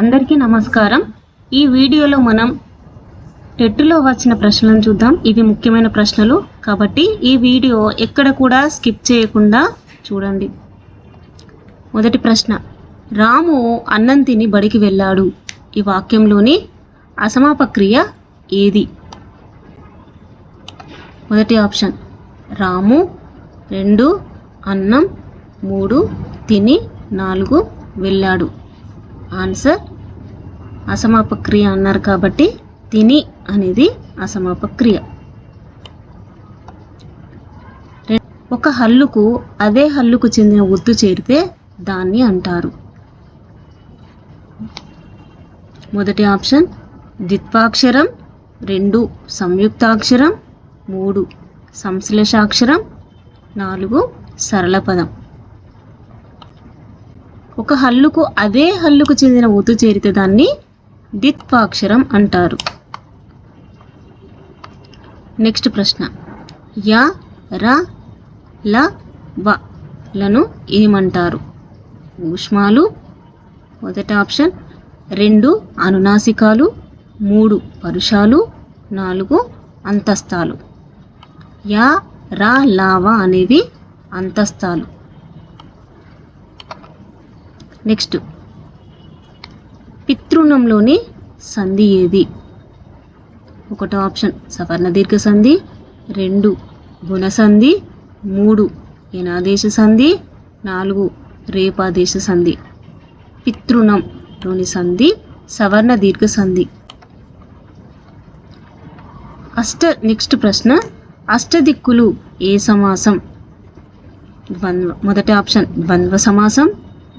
అందరికీ నమస్కారం. ఈ వీడియోలో మనం టెట్లో వచ్చిన ప్రశ్నలను చూద్దాం. ఇవి ముఖ్యమైన ప్రశ్నలు కాబట్టి ఈ వీడియో ఎక్కడ కూడా స్కిప్ చేయకుండా చూడండి. మొదటి ప్రశ్న, రాము అన్నం తిని బడికి వెళ్ళాడు. ఈ వాక్యంలోని అసమాపక్రియ ఏది? మొదటి ఆప్షన్ రాము, 2 అన్నం, 3 తిని, 4 వెళ్ళాడు. ఆన్సర్ అసమాపక్రియ అన్నారు కాబట్టి తిని అనేది అసమాపక్రియ. ఒక హల్లుకు అదే హల్లుకు చెందిన ఒత్తు చేరితే దాన్ని అంటారు. మొదటి ఆప్షన్ ద్విత్వాక్షరం, 2 సంయుక్తాక్షరం, 3 సంశ్లేషాక్షరం, 4 సరళ పదం. ఒక హల్లుకు అదే హల్లుకు చెందిన ఒత్తు చేరితే దాన్ని ద్విత్వాక్షరం అంటారు. నెక్స్ట్ ప్రశ్న, య, ర, ల, వ లను ఏమంటారు? ఊష్మాలు. మొదటి ఆప్షన్ 2 అనునాసికాలు, 3 పరుషాలు, 4 అంతస్తాలు. య, ర, ల, వ అనేవి అంతస్తాలు. నెక్స్ట్, పితృణంలోని సంధి ఏది? ఒకటో ఆప్షన్ సవర్ణ దీర్ఘ సంధి, 2 గుణసంధి, 3 యనాదేశ సంధి, 4 రేపాదేశ సంధి. పితృణంలోని సంధి సవర్ణ దీర్ఘ సంధి. నెక్స్ట్ ప్రశ్న, అష్టదిక్కులు ఏ సమాసం? మొదటి ఆప్షన్ ద్వంద్వ సమాసం,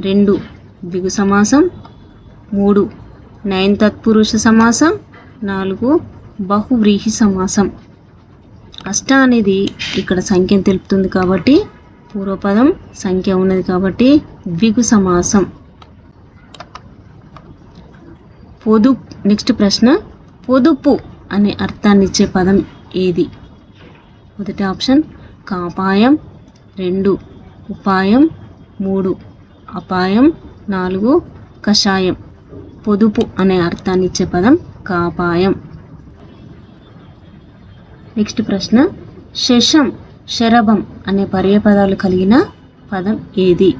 2 ద్విగు సమాసం, 3 నైన్ తత్పురుష సమాసం, 4 బహువ్రీహి సమాసం. అష్ట అనేది ఇక్కడ సంఖ్యను తెలుపుతుంది కాబట్టి పూర్వపదం సంఖ్య ఉన్నది కాబట్టి ద్విగు సమాసం. నెక్స్ట్ ప్రశ్న, పొదుపు అనే అర్థాన్ని ఇచ్చే పదం ఏది? మొదటి ఆప్షన్ కాపాయం, 2 ఉపాయం, 3 అపాయం, 4 కషాయం. పొదుపు అనే అర్థాన్ని ఇచ్చే పదం కాపాయం. నెక్స్ట్ ప్రశ్న, శశం, శరభం అనే పర్యాయపదాలు కలిగిన పదం ఏది?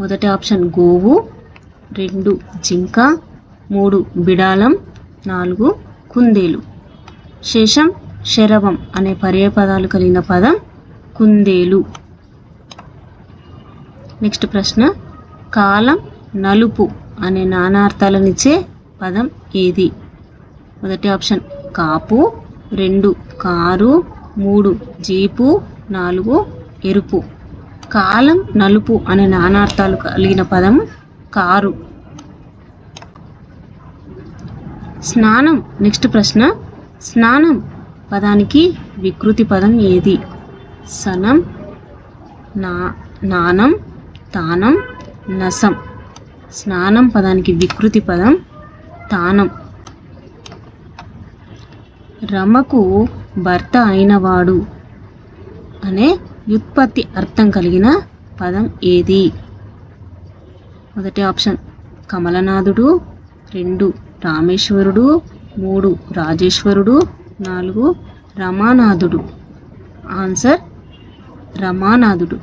మొదటి ఆప్షన్ గోవు, 2 జింక, 3 బిడాలం, 4 కుందేలు. శశం, శరభం అనే పర్యాయపదాలు కలిగిన పదం కుందేలు. నెక్స్ట్ ప్రశ్న, కాలం, నలుపు అనే నానార్థాలనిచ్చే పదం ఏది? మొదటి ఆప్షన్ కాపు, 2 కారు, 3 జీపు, 4 ఎరుపు. కాలం, నలుపు అనే నానార్థాలు కలిగిన పదం కారు. స్నానం. నెక్స్ట్ ప్రశ్న, స్నానం పదానికి వికృతి పదం ఏది? సనం, నానం, తానం, నసం. స్నానం పదానికి వికృతి పదం తానం. రమకు భర్త అయినవాడు అనే వ్యుత్పత్తి అర్థం కలిగిన పదం ఏది? మొదటి ఆప్షన్ కమలనాథుడు, 2 రామేశ్వరుడు, 3 రాజేశ్వరుడు, 4 రమానాథుడు. ఆన్సర్ రమానాథుడు.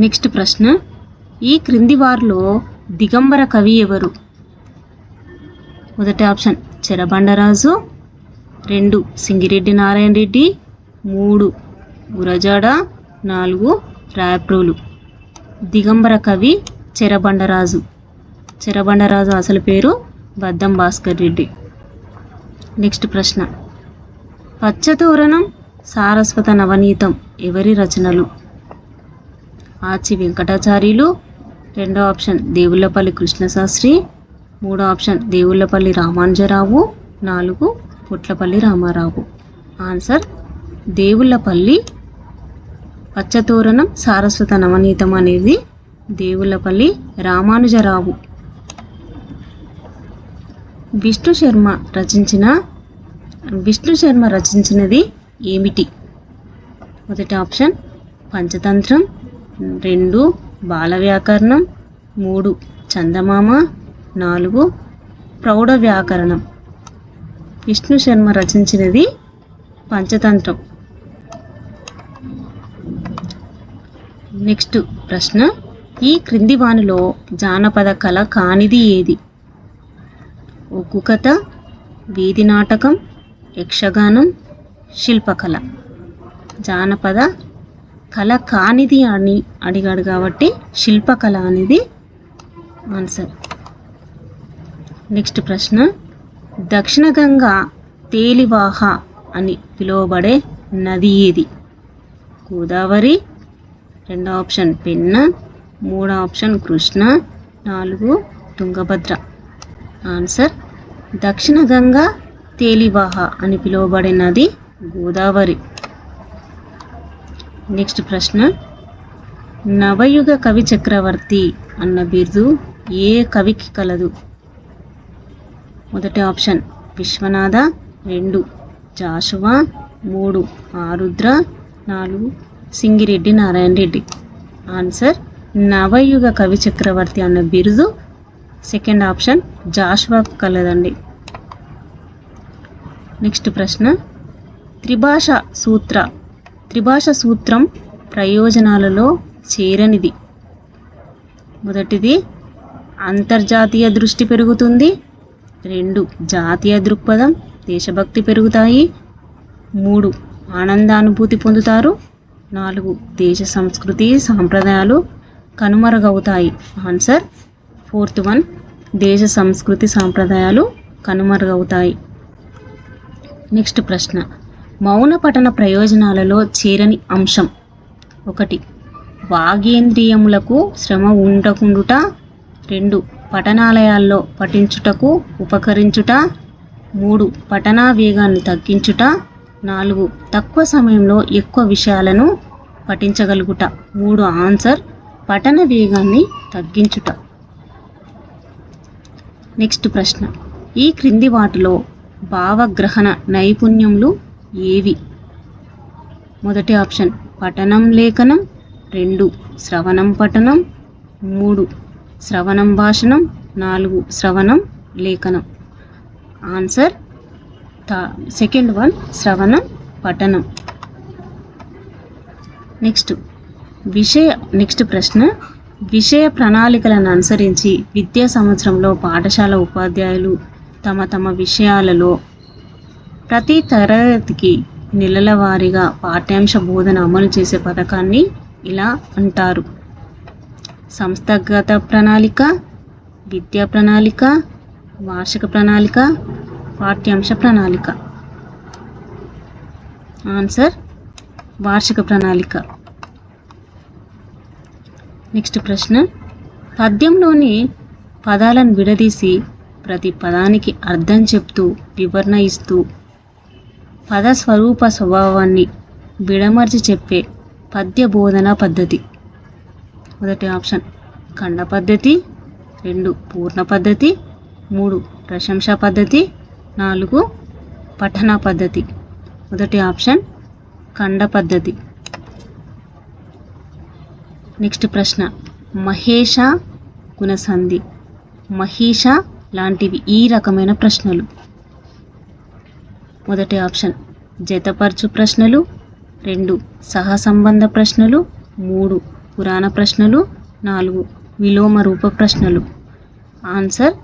నెక్స్ట్ ప్రశ్న, ఈ క్రింది వారిలో దిగంబర కవి ఎవరు? మొదటి ఆప్షన్ చెరబండరాజు, 2 సింగిరెడ్డి నారాయణ రెడ్డి, 3 గురజాడ, 4 రాయప్రోలు. దిగంబర కవి చెరబండరాజు. చెరబండరాజు అసలు పేరు బద్దం భాస్కర్ రెడ్డి. నెక్స్ట్ ప్రశ్న, పచ్చతోరణం, సారస్వత నవనీతం ఎవరి రచనలు? ఆచి వెంకటాచార్యులు, 2వ ఆప్షన్ దేవులపల్లి కృష్ణశాస్త్రి, 3వ ఆప్షన్ దేవులపల్లి రామానుజరావు, 4 పుట్లపల్లి రామారావు. ఆన్సర్ దేవులపల్లి. పచ్చతోరణం, సారస్వత నవనీతం అనేది దేవులపల్లి రామానుజరావు. విష్ణు శర్మ రచించినది ఏమిటి? మొదటి ఆప్షన్ పంచతంత్రం, 2 బాల వ్యాకరణం, 3 చందమామ, 4 ప్రౌఢ వ్యాకరణం. విష్ణు శర్మ రచించినది పంచతంత్రం. నెక్స్ట్ ప్రశ్న, ఈ క్రింది వానిలో జానపద కళ కానిది ఏది? ఒగ్గు కథ, వీధి నాటకం, యక్షగానం, శిల్పకళ. జానపద కళ కానిది అని అడిగాడు కాబట్టి శిల్పకళ అనేది ఆన్సర్. నెక్స్ట్ ప్రశ్న, దక్షిణ గంగా తేలివాహ అని పిలువబడే నది ఏది? గోదావరి, 2వ ఆప్షన్ పెన్న, 3వ ఆప్షన్ కృష్ణ, 4 తుంగభద్ర. ఆన్సర్ దక్షిణ గంగా తేలివాహ అని పిలువబడే నది గోదావరి. నెక్స్ట్ ప్రశ్న, నవయుగ కవి చక్రవర్తి అన్న బిరుదు ఏ కవికి కలదు? మొదటి ఆప్షన్ విశ్వనాథ, 2 జాషువా, 3 ఆరుద్ర, 4 సింగిరెడ్డి నారాయణ రెడ్డి. ఆన్సర్ నవయుగ కవి చక్రవర్తి అన్న బిరుదు సెకండ్ ఆప్షన్ జాషువాకు కలదండి. నెక్స్ట్ ప్రశ్న, త్రిభాష సూత్రం ప్రయోజనాలలో చేరనిది. మొదటిది అంతర్జాతీయ దృష్టి పెరుగుతుంది, 2 జాతీయ దృక్పథం దేశభక్తి పెరుగుతాయి, 3 ఆనందానుభూతి పొందుతారు, 4 దేశ సంస్కృతి సాంప్రదాయాలు కనుమరుగవుతాయి. ఆన్సర్ 4th వన్ దేశ సంస్కృతి సాంప్రదాయాలు కనుమరుగవుతాయి. నెక్స్ట్ ప్రశ్న, మౌన పఠన ప్రయోజనాలలో చేరని అంశం. 1 వాగేంద్రియములకు శ్రమ ఉండకుండుట, 2 పఠనాలయాల్లో పఠించుటకు ఉపకరించుట, 3 పఠనా వేగాన్ని తగ్గించుట, 4 తక్కువ సమయంలో ఎక్కువ విషయాలను పఠించగలుగుట. 3 ఆన్సర్ పఠన వేగాన్ని తగ్గించుట. నెక్స్ట్ ప్రశ్న, ఈ క్రింది వాటిలో భావగ్రహణ నైపుణ్యములు ఏవి? మొదటి ఆప్షన్ పఠనం లేఖనం, 2 శ్రవణం పఠనం, 3 శ్రవణం భాషణం, 4 శ్రవణం లేఖనం. ఆన్సర్ సెకండ్ వన్ శ్రవణం పఠనం. నెక్స్ట్ ప్రశ్న, విషయ ప్రణాళికలను అనుసరించి విద్యా సంవత్సరంలో పాఠశాల ఉపాధ్యాయులు తమ విషయాలలో ప్రతి తరగతికి నెలల వారీగా పాఠ్యాంశ బోధన అమలు చేసే పథకాన్ని ఇలా అంటారు: సంస్థాగత ప్రణాళిక, విద్యా ప్రణాళిక, వార్షిక ప్రణాళిక, పాఠ్యాంశ ప్రణాళిక. ఆన్సర్ వార్షిక ప్రణాళిక. నెక్స్ట్ ప్రశ్న, పద్యంలోని పదాలను విడదీసి ప్రతి పదానికి అర్థం చెప్తూ వివరణ ఇస్తూ పద స్వరూప స్వభావాన్ని విడమర్చి చెప్పే పద్య బోధనా పద్ధతి. మొదటి ఆప్షన్ ఖండ పద్ధతి, 2 పూర్ణ పద్ధతి, 3 ప్రశంసా పద్ధతి, 4 పఠన పద్ధతి. మొదటి ఆప్షన్ ఖండ పద్ధతి. నెక్స్ట్ ప్రశ్న, మహేష గుణసంధి, మహిష లాంటివి ఈ రకమైన ప్రశ్నలు. మొదటి ఆప్షన్ జతపరచు ప్రశ్నలు, 2 సహసంబంధ ప్రశ్నలు, 3 పురాణ ప్రశ్నలు, 4 విలోమ రూప ప్రశ్నలు. ఆన్సర్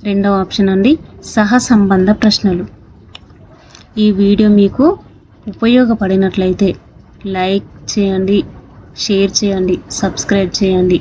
2వ ఆప్షన్ అండి, సహసంబంధ ప్రశ్నలు. ఈ వీడియో మీకు ఉపయోగపడినట్లయితే లైక్ చేయండి, షేర్ చేయండి, సబ్స్క్రైబ్ చేయండి.